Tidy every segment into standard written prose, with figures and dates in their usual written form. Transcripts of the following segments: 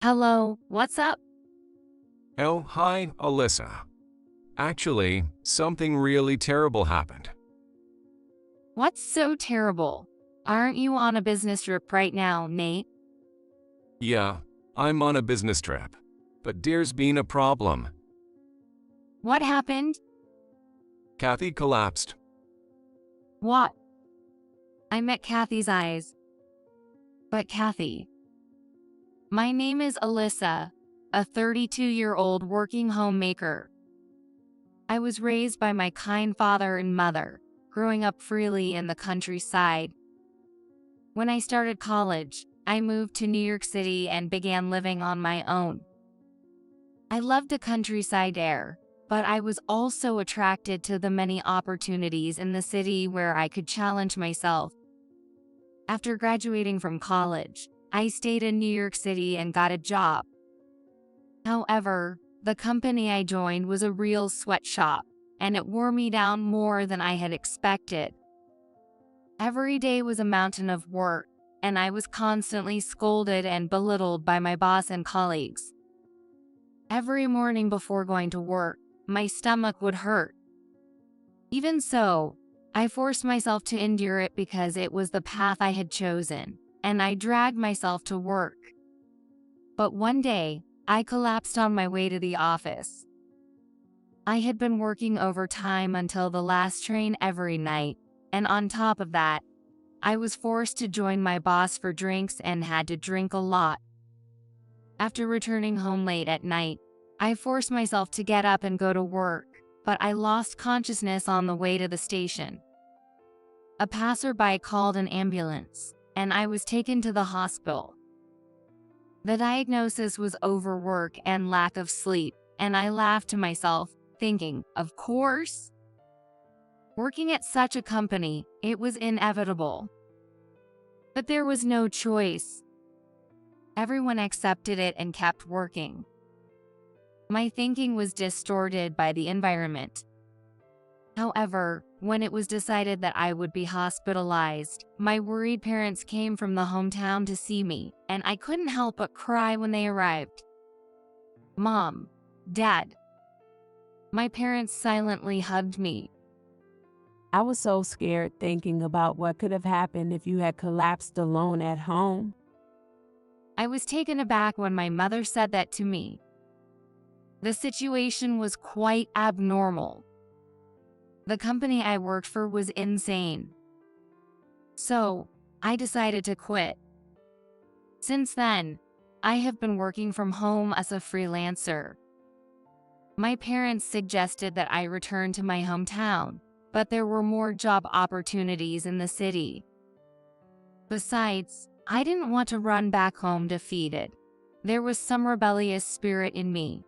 Hello, what's up? Oh, hi, Alyssa. Actually, something really terrible happened. What's so terrible? Aren't you on a business trip right now, Nate? Yeah, I'm on a business trip. But there's been a problem. What happened? Kathy collapsed. What? I met Kathy's eyes. But Kathy. My name is Alyssa, a 32-year-old working homemaker. I was raised by my kind father and mother, growing up freely in the countryside. When I started college, I moved to New York City and began living on my own. I loved the countryside air, but I was also attracted to the many opportunities in the city where I could challenge myself. After graduating from college, I stayed in New York City and got a job. However, the company I joined was a real sweatshop, and it wore me down more than I had expected. Every day was a mountain of work, and I was constantly scolded and belittled by my boss and colleagues. Every morning before going to work, my stomach would hurt. Even so, I forced myself to endure it because it was the path I had chosen, and I dragged myself to work. But one day, I collapsed on my way to the office. I had been working overtime until the last train every night, and on top of that, I was forced to join my boss for drinks and had to drink a lot. After returning home late at night, I forced myself to get up and go to work, but I lost consciousness on the way to the station. A passerby called an ambulance, and I was taken to the hospital. The diagnosis was overwork and lack of sleep, and I laughed to myself, thinking, of course. Working at such a company, it was inevitable. But there was no choice. Everyone accepted it and kept working. My thinking was distorted by the environment. However, when it was decided that I would be hospitalized, my worried parents came from the hometown to see me, and I couldn't help but cry when they arrived. Mom, Dad. My parents silently hugged me. I was so scared thinking about what could have happened if you had collapsed alone at home. I was taken aback when my mother said that to me. The situation was quite abnormal. The company I worked for was insane. So, I decided to quit. Since then, I have been working from home as a freelancer. My parents suggested that I return to my hometown, but there were more job opportunities in the city. Besides, I didn't want to run back home defeated. There was some rebellious spirit in me.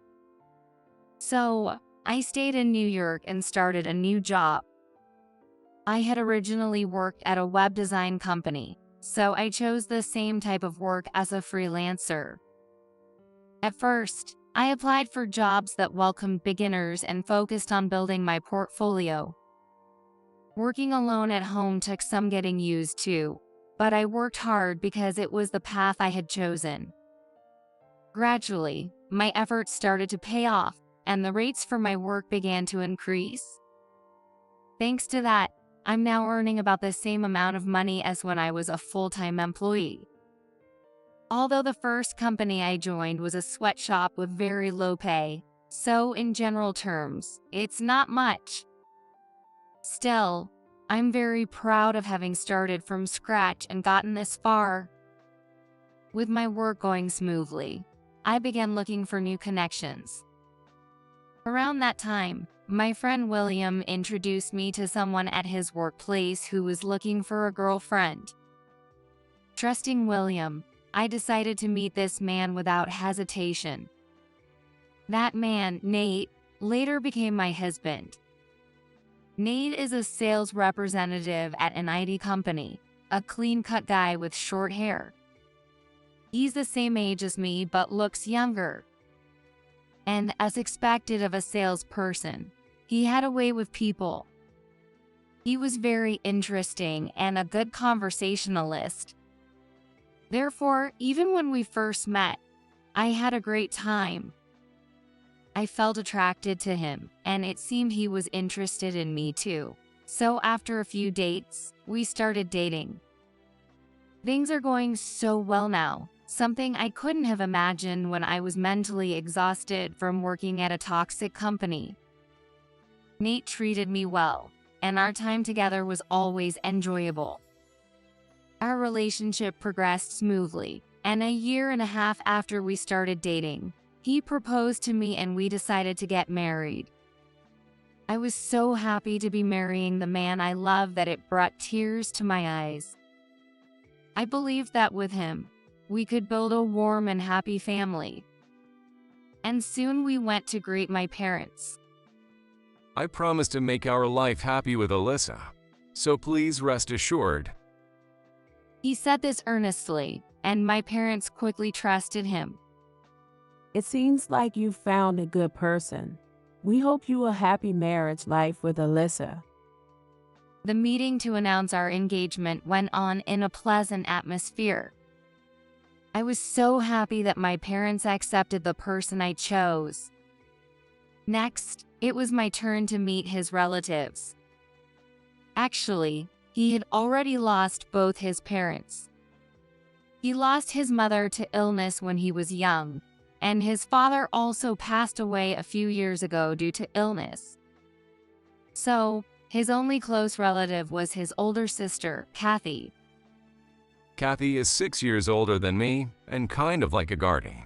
So, I stayed in New York and started a new job. I had originally worked at a web design company, so I chose the same type of work as a freelancer. At first, I applied for jobs that welcomed beginners and focused on building my portfolio. Working alone at home took some getting used to, but I worked hard because it was the path I had chosen. Gradually, my efforts started to pay off, and the rates for my work began to increase. Thanks to that, I'm now earning about the same amount of money as when I was a full-time employee. Although the first company I joined was a sweatshop with very low pay, so in general terms, it's not much. Still, I'm very proud of having started from scratch and gotten this far. With my work going smoothly, I began looking for new connections. Around that time, my friend William introduced me to someone at his workplace who was looking for a girlfriend. Trusting William, I decided to meet this man without hesitation. That man, Nate, later became my husband. Nate is a sales representative at an IT company, a clean-cut guy with short hair. He's the same age as me but looks younger. And as expected of a salesperson, he had a way with people. He was very interesting and a good conversationalist. Therefore, even when we first met, I had a great time. I felt attracted to him, and it seemed he was interested in me too. So after a few dates, we started dating. Things are going so well now, something I couldn't have imagined when I was mentally exhausted from working at a toxic company. Nate treated me well, and our time together was always enjoyable. Our relationship progressed smoothly, and a year and a half after we started dating, he proposed to me and we decided to get married. I was so happy to be marrying the man I love that it brought tears to my eyes. I believed that with him, we could build a warm and happy family. And soon we went to greet my parents. I promise to make our life happy with Alyssa, so please rest assured. He said this earnestly, and my parents quickly trusted him. It seems like you found a good person. We hope you a happy marriage life with Alyssa. The meeting to announce our engagement went on in a pleasant atmosphere. I was so happy that my parents accepted the person I chose. Next, it was my turn to meet his relatives. Actually, he had already lost both his parents. He lost his mother to illness when he was young, and his father also passed away a few years ago due to illness. So, his only close relative was his older sister, Kathy. Kathy is 6 years older than me and kind of like a guardian.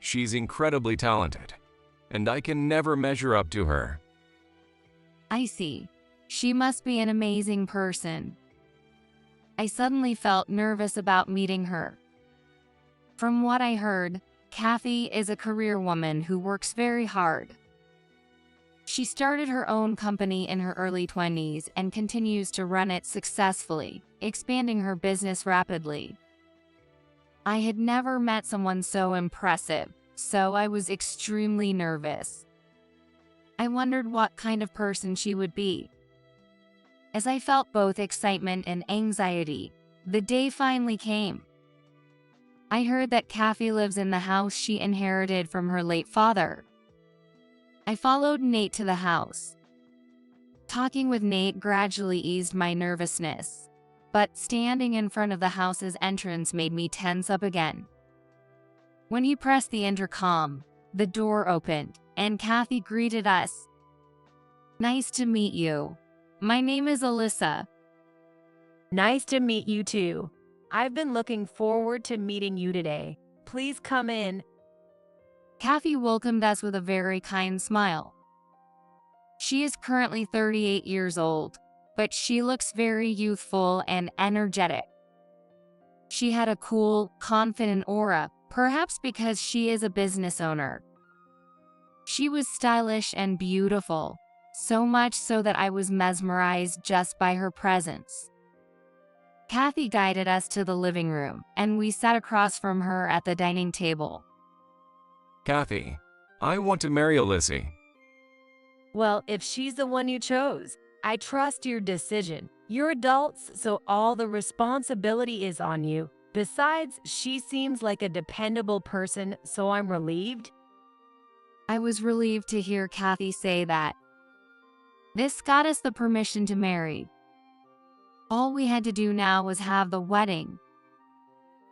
She's incredibly talented, and I can never measure up to her. I see. She must be an amazing person. I suddenly felt nervous about meeting her. From what I heard, Kathy is a career woman who works very hard. She started her own company in her early 20s and continues to run it successfully, expanding her business rapidly. I had never met someone so impressive, so I was extremely nervous. I wondered what kind of person she would be. As I felt both excitement and anxiety, the day finally came. I heard that Kathy lives in the house she inherited from her late father. I followed Nate to the house. Talking with Nate gradually eased my nervousness, but standing in front of the house's entrance made me tense up again. When he pressed the intercom, the door opened, and Kathy greeted us. "Nice to meet you. My name is Alyssa." Nice to meet you too. I've been looking forward to meeting you today. Please come in. Kathy welcomed us with a very kind smile. She is currently 38 years old, but she looks very youthful and energetic. She had a cool, confident aura, perhaps because she is a business owner. She was stylish and beautiful, so much so that I was mesmerized just by her presence. Kathy guided us to the living room, and we sat across from her at the dining table. Kathy, I want to marry Alyssa. Well, if she's the one you chose, I trust your decision. You're adults, so all the responsibility is on you. Besides, she seems like a dependable person, so I'm relieved. I was relieved to hear Kathy say that. This got us the permission to marry. All we had to do now was have the wedding.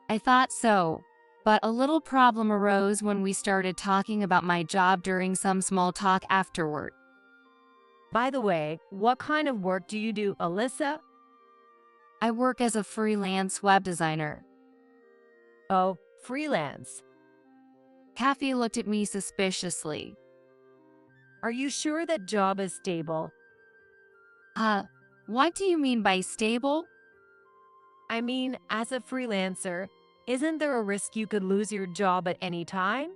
I thought so, but a little problem arose when we started talking about my job during some small talk afterward. By the way, what kind of work do you do, Alyssa? I work as a freelance web designer. Oh, freelance. Kathy looked at me suspiciously. Are you sure that job is stable? What do you mean by stable? I mean, as a freelancer, isn't there a risk you could lose your job at any time?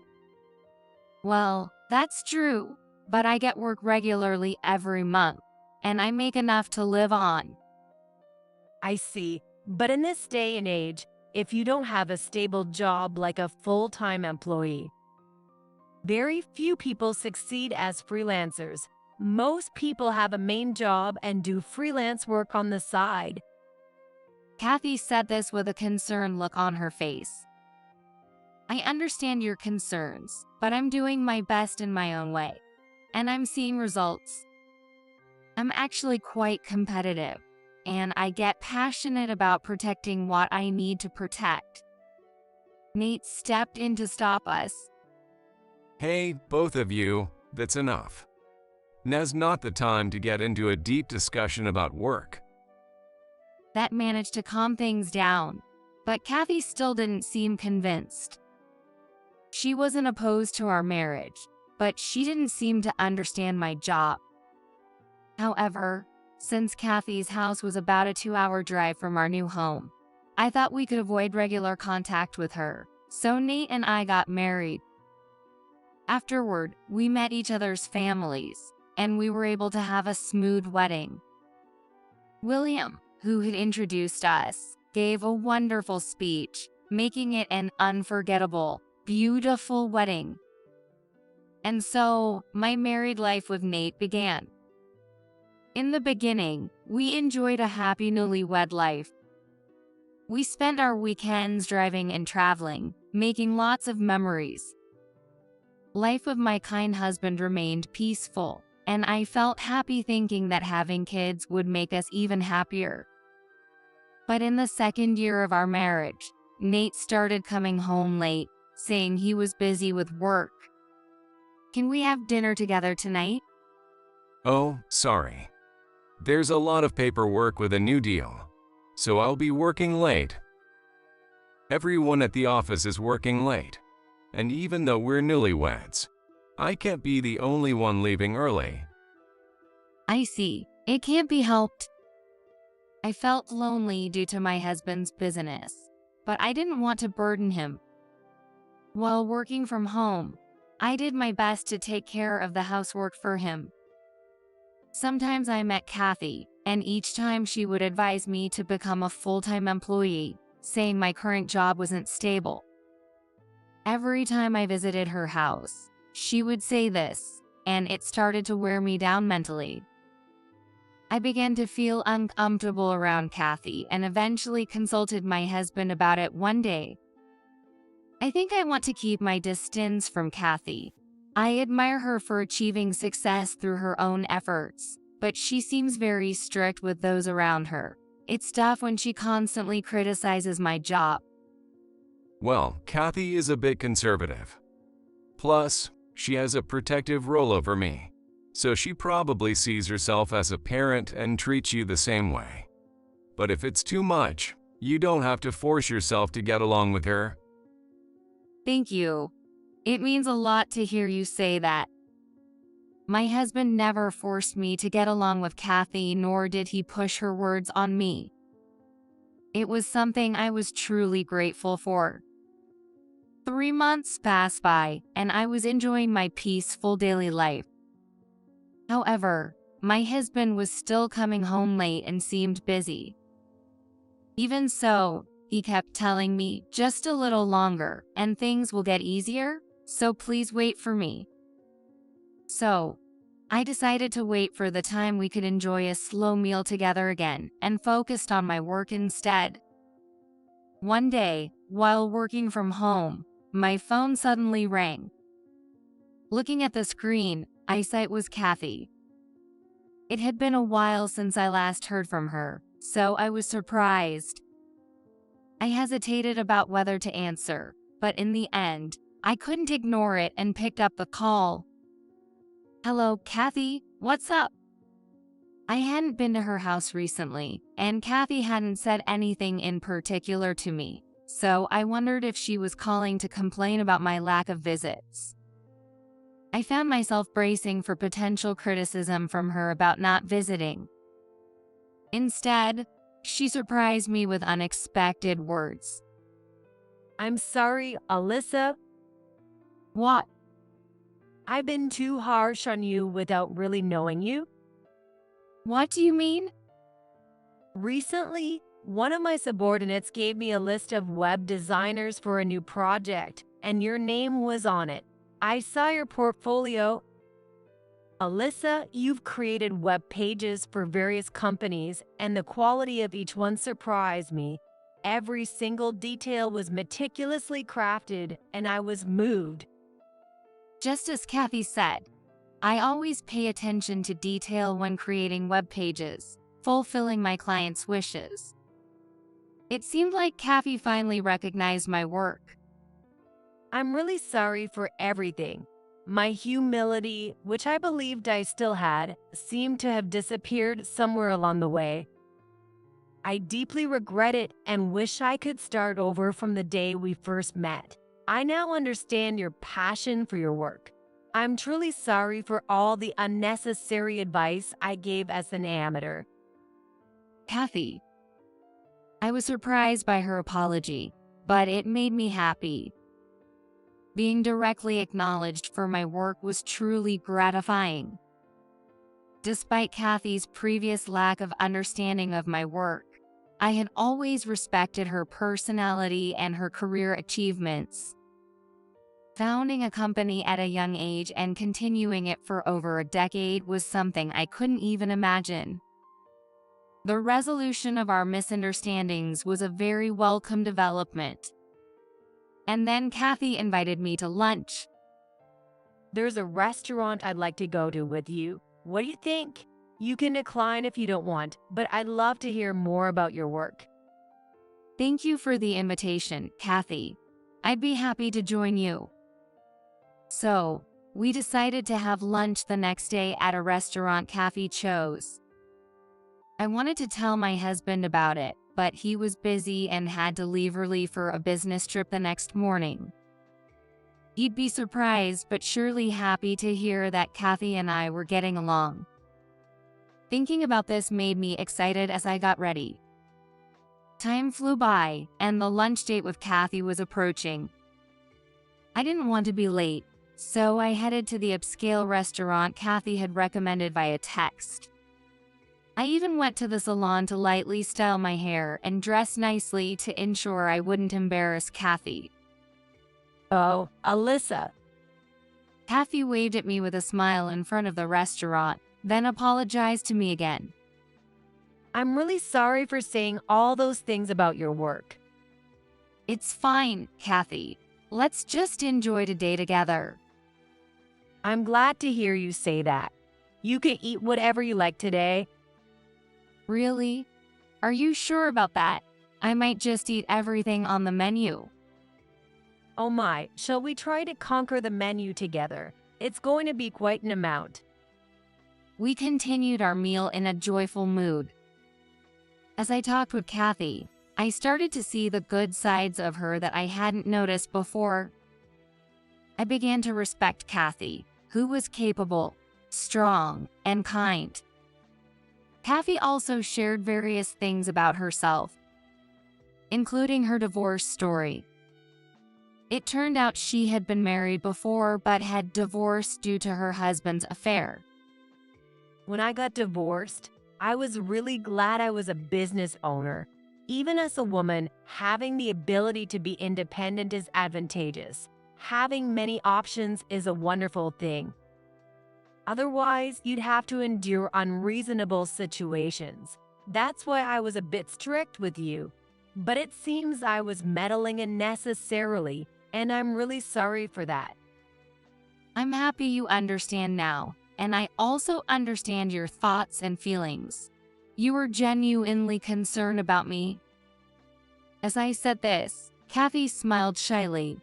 Well, that's true, but I get work regularly every month, and I make enough to live on. I see. But in this day and age, if you don't have a stable job like a full-time employee, very few people succeed as freelancers. Most people have a main job and do freelance work on the side. Kathy said this with a concerned look on her face. I understand your concerns, but I'm doing my best in my own way, and I'm seeing results. I'm actually quite competitive, and I get passionate about protecting what I need to protect. Nate stepped in to stop us. Hey, both of you, that's enough. Now's not the time to get into a deep discussion about work. That managed to calm things down, but Kathy still didn't seem convinced. She wasn't opposed to our marriage, but she didn't seem to understand my job. However, since Kathy's house was about a 2-hour drive from our new home, I thought we could avoid regular contact with her, so Nate and I got married. Afterward, we met each other's families, and we were able to have a smooth wedding. William, who had introduced us, gave a wonderful speech, making it an unforgettable, beautiful wedding. And so, my married life with Nate began. In the beginning, we enjoyed a happy newlywed life. We spent our weekends driving and traveling, making lots of memories. Life with my kind husband remained peaceful, and I felt happy thinking that having kids would make us even happier. But in the second year of our marriage, Nate started coming home late, saying he was busy with work. Can we have dinner together tonight? Oh, sorry. There's a lot of paperwork with a new deal, so I'll be working late. Everyone at the office is working late, and even though we're newlyweds, I can't be the only one leaving early. I see. It can't be helped. I felt lonely due to my husband's business, but I didn't want to burden him. While working from home, I did my best to take care of the housework for him. Sometimes I met Kathy, and each time she would advise me to become a full-time employee, saying my current job wasn't stable. Every time I visited her house, she would say this, and it started to wear me down mentally. I began to feel uncomfortable around Kathy and eventually consulted my husband about it one day. I think I want to keep my distance from Kathy. I admire her for achieving success through her own efforts, but she seems very strict with those around her. It's tough when she constantly criticizes my job. Well, Kathy is a bit conservative. Plus, she has a protective role over me, so she probably sees herself as a parent and treats you the same way. But if it's too much, you don't have to force yourself to get along with her. Thank you. It means a lot to hear you say that. My husband never forced me to get along with Kathy, nor did he push her words on me. It was something I was truly grateful for. 3 months passed by, and I was enjoying my peaceful daily life. However, my husband was still coming home late and seemed busy. Even so, he kept telling me just a little longer and things will get easier, so please wait for me. So, I decided to wait for the time we could enjoy a slow meal together again and focused on my work instead. One day, while working from home, my phone suddenly rang. Looking at the screen, I saw it was Kathy. It had been a while since I last heard from her, so I was surprised. I hesitated about whether to answer, but in the end, I couldn't ignore it and picked up the call. Hello, Kathy, what's up? I hadn't been to her house recently, and Kathy hadn't said anything in particular to me, so I wondered if she was calling to complain about my lack of visits. I found myself bracing for potential criticism from her about not visiting. Instead, she surprised me with unexpected words. I'm sorry, Alyssa. What? I've been too harsh on you without really knowing you. What do you mean? Recently, one of my subordinates gave me a list of web designers for a new project, and your name was on it. I saw your portfolio. Alyssa, you've created web pages for various companies, and the quality of each one surprised me. Every single detail was meticulously crafted, and I was moved. Just as Kathy said, I always pay attention to detail when creating web pages, fulfilling my clients' wishes. It seemed like Kathy finally recognized my work. I'm really sorry for everything. My humility, which I believed I still had, seemed to have disappeared somewhere along the way. I deeply regret it and wish I could start over from the day we first met. I now understand your passion for your work. I'm truly sorry for all the unnecessary advice I gave as an amateur. Kathy. I was surprised by her apology, but it made me happy. Being directly acknowledged for my work was truly gratifying. Despite Kathy's previous lack of understanding of my work, I had always respected her personality and her career achievements. Founding a company at a young age and continuing it for over a decade was something I couldn't even imagine. The resolution of our misunderstandings was a very welcome development. And then Kathy invited me to lunch. There's a restaurant I'd like to go to with you. What do you think? You can decline if you don't want, but I'd love to hear more about your work. Thank you for the invitation, Kathy. I'd be happy to join you. So, we decided to have lunch the next day at a restaurant Kathy chose. I wanted to tell my husband about it, but he was busy and had to leave early for a business trip the next morning. He'd be surprised but surely happy to hear that Kathy and I were getting along. Thinking about this made me excited as I got ready. Time flew by, and the lunch date with Kathy was approaching. I didn't want to be late, so I headed to the upscale restaurant Kathy had recommended via text. I even went to the salon to lightly style my hair and dress nicely to ensure I wouldn't embarrass Kathy. Oh, Alyssa. Kathy waved at me with a smile in front of the restaurant, then apologized to me again. I'm really sorry for saying all those things about your work. It's fine, Kathy. Let's just enjoy today together. I'm glad to hear you say that. You can eat whatever you like today. Really? Are you sure about that? I might just eat everything on the menu. Oh my, shall we try to conquer the menu together? It's going to be quite an amount. We continued our meal in a joyful mood. As I talked with Kathy, I started to see the good sides of her that I hadn't noticed before. I began to respect Kathy, who was capable, strong, and kind. Kathy also shared various things about herself, including her divorce story. It turned out she had been married before but had divorced due to her husband's affair. When I got divorced, I was really glad I was a business owner. Even as a woman, having the ability to be independent is advantageous. Having many options is a wonderful thing. Otherwise, you'd have to endure unreasonable situations. That's why I was a bit strict with you. But it seems I was meddling unnecessarily, and I'm really sorry for that. I'm happy you understand now, and I also understand your thoughts and feelings. You were genuinely concerned about me. As I said this, Kathy smiled shyly.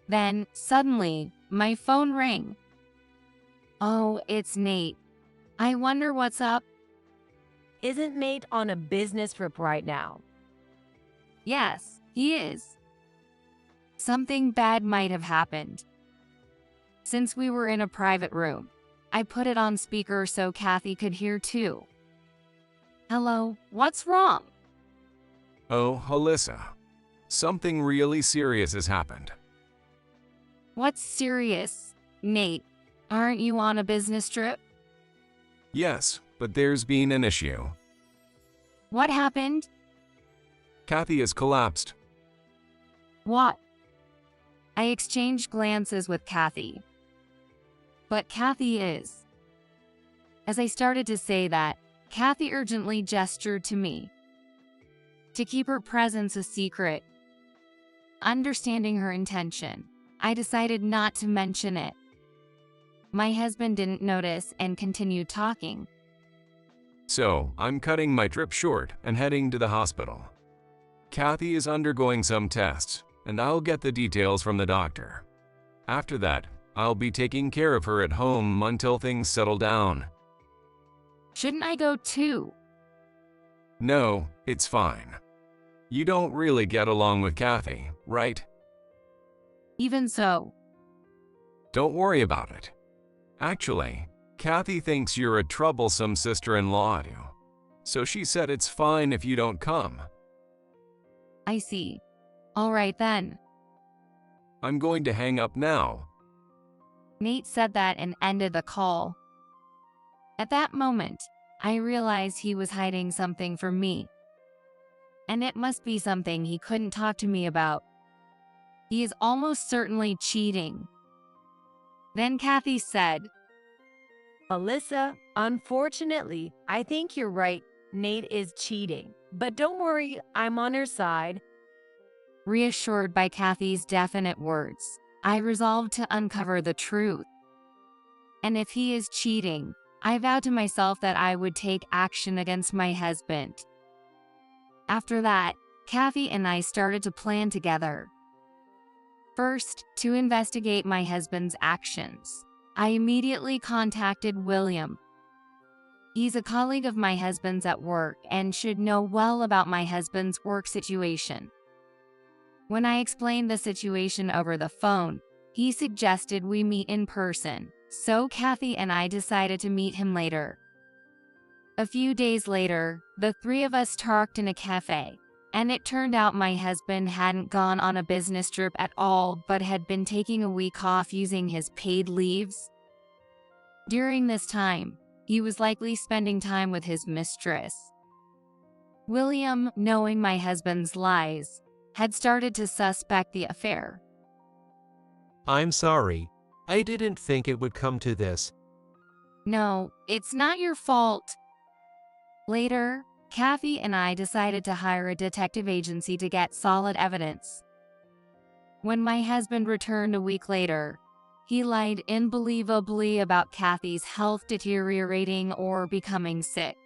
Then, suddenly, my phone rang. Oh, it's Nate. I wonder what's up. Isn't Nate on a business trip right now? Yes, he is. Something bad might have happened. Since we were in a private room, I put it on speaker so Kathy could hear too. Hello, what's wrong? Oh, Alyssa. Something really serious has happened. What's serious, Nate? Aren't you on a business trip? Yes, but there's been an issue. What happened? Kathy has collapsed. What? I exchanged glances with Kathy. But Kathy is. As I started to say that, Kathy urgently gestured to me. to keep her presence a secret. Understanding her intention, I decided not to mention it. My husband didn't notice and continued talking. So, I'm cutting my trip short and heading to the hospital. Kathy is undergoing some tests, and I'll get the details from the doctor. After that, I'll be taking care of her at home until things settle down. Shouldn't I go too? No, it's fine. You don't really get along with Kathy, right? Even so, Don't worry about it. Actually, Kathy thinks you're a troublesome sister-in-law too, so she said it's fine if you don't come. I see. All right then. I'm going to hang up now. Nate said that and ended the call. At that moment, I realized he was hiding something from me. And it must be something he couldn't talk to me about. He is almost certainly cheating. Then Kathy said, Alyssa, unfortunately, I think you're right. Nate is cheating. But don't worry, I'm on her side. reassured by Kathy's definite words, I resolved to uncover the truth. And if he is cheating, I vowed to myself that I would take action against my husband. After that, Kathy and I started to plan together. First, to investigate my husband's actions, I immediately contacted William. He's a colleague of my husband's at work and should know well about my husband's work situation. When I explained the situation over the phone, he suggested we meet in person, so Kathy and I decided to meet him later. A few days later, the three of us talked in a cafe, and it turned out my husband hadn't gone on a business trip at all but had been taking a week off using his paid leaves. During this time, he was likely spending time with his mistress. William, knowing my husband's lies, had started to suspect the affair. I'm sorry. I didn't think it would come to this. No, it's not your fault. Later, Kathy and I decided to hire a detective agency to get solid evidence. When my husband returned a week later, he lied unbelievably about Kathy's health deteriorating or becoming sick.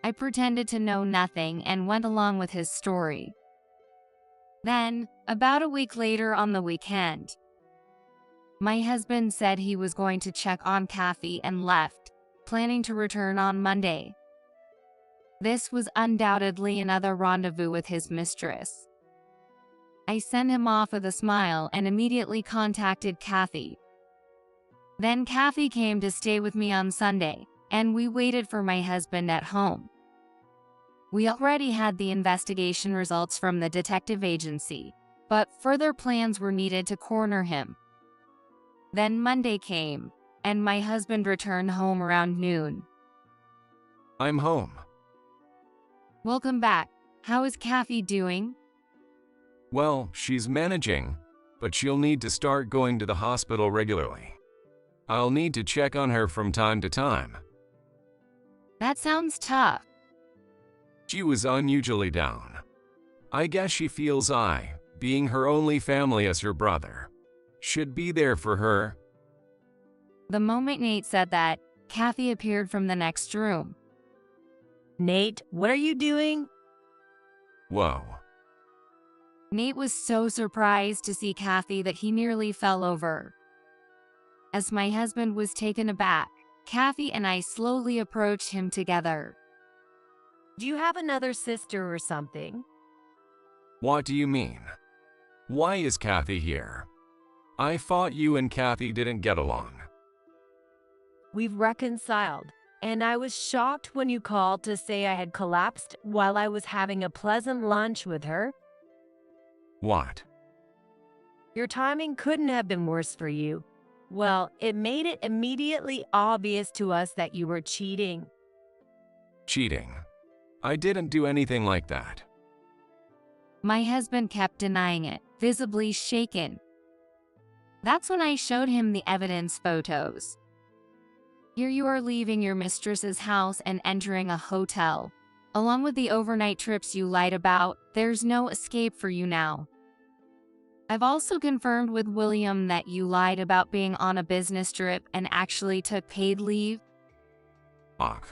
I pretended to know nothing and went along with his story. Then, about a week later on the weekend, my husband said he was going to check on Kathy and left, planning to return on Monday. This was undoubtedly another rendezvous with his mistress. I sent him off with a smile and immediately contacted Kathy. Then Kathy came to stay with me on Sunday, and we waited for my husband at home. We already had the investigation results from the detective agency, but further plans were needed to corner him. Then Monday came, and my husband returned home around noon. I'm home. Welcome back. How is Kathy doing? Well, she's managing, but she'll need to start going to the hospital regularly. I'll need to check on her from time to time. That sounds tough. She was unusually down. I guess she feels I, being her only family as her brother, should be there for her. The moment Nate said that, Kathy appeared from the next room. Nate, what are you doing? Whoa. Nate was so surprised to see Kathy that he nearly fell over. As my husband was taken aback, Kathy and I slowly approached him together. Do you have another sister or something? What do you mean? Why is Kathy here? I thought you and Kathy didn't get along. We've reconciled, and I was shocked when you called to say I had collapsed while I was having a pleasant lunch with her. What? Your timing couldn't have been worse for you. Well, it made it immediately obvious to us that you were cheating. Cheating. I didn't do anything like that. My husband kept denying it, visibly shaken. That's when I showed him the evidence photos. Here you are leaving your mistress's house and entering a hotel, Along with the overnight trips you lied about, there's no escape for you now. I've also confirmed with William that you lied about being on a business trip and actually took paid leave. Ugh.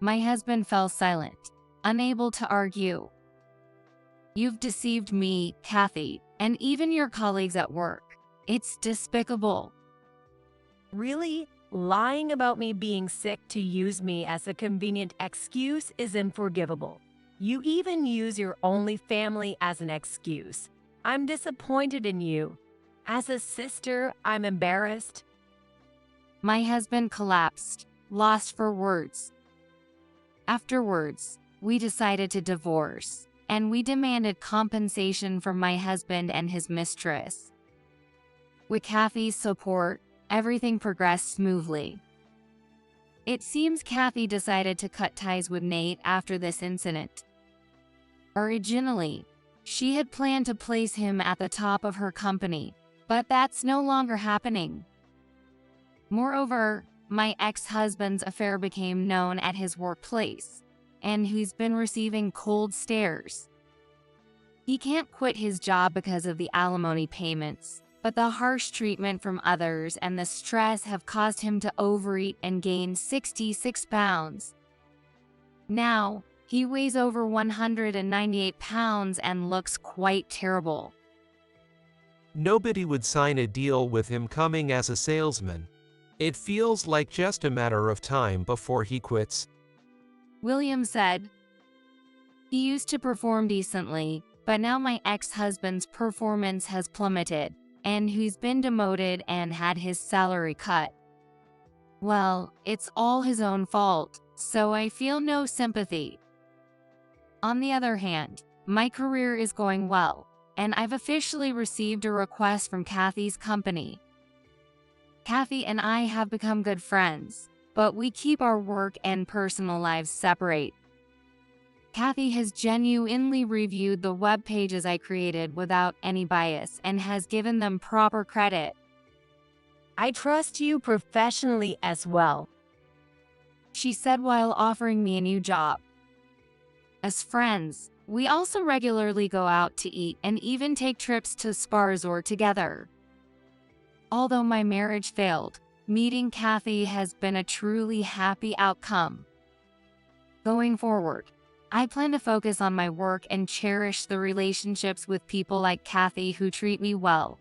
My husband fell silent, unable to argue. You've deceived me, Kathy, and even your colleagues at work. It's despicable. Really? Lying about me being sick to use me as a convenient excuse is unforgivable. You even use your only family as an excuse. I'm disappointed in you. As a sister, I'm embarrassed. My husband collapsed, lost for words. Afterwards, we decided to divorce, and we demanded compensation from my husband and his mistress. With Kathy's support, everything progressed smoothly. It seems Kathy decided to cut ties with Nate after this incident. Originally, she had planned to place him at the top of her company, but that's no longer happening. Moreover, my ex-husband's affair became known at his workplace, and he's been receiving cold stares. He can't quit his job because of the alimony payments, but the harsh treatment from others and the stress have caused him to overeat and gain 66 pounds. Now, he weighs over 198 pounds and looks quite terrible. Nobody would sign a deal with him coming as a salesman. It feels like just a matter of time before he quits. William said, he used to perform decently, but now my ex-husband's performance has plummeted, and he's been demoted and had his salary cut. Well, it's all his own fault, so I feel no sympathy. On the other hand, my career is going well, and I've officially received a request from Kathy's company. Kathy and I have become good friends, but we keep our work and personal lives separate. Kathy has genuinely reviewed the web pages I created without any bias and has given them proper credit. I trust you professionally as well, she said while offering me a new job. As friends, we also regularly go out to eat and even take trips to spa resort together. Although my marriage failed, meeting Kathy has been a truly happy outcome. Going forward, I plan to focus on my work and cherish the relationships with people like Kathy who treat me well,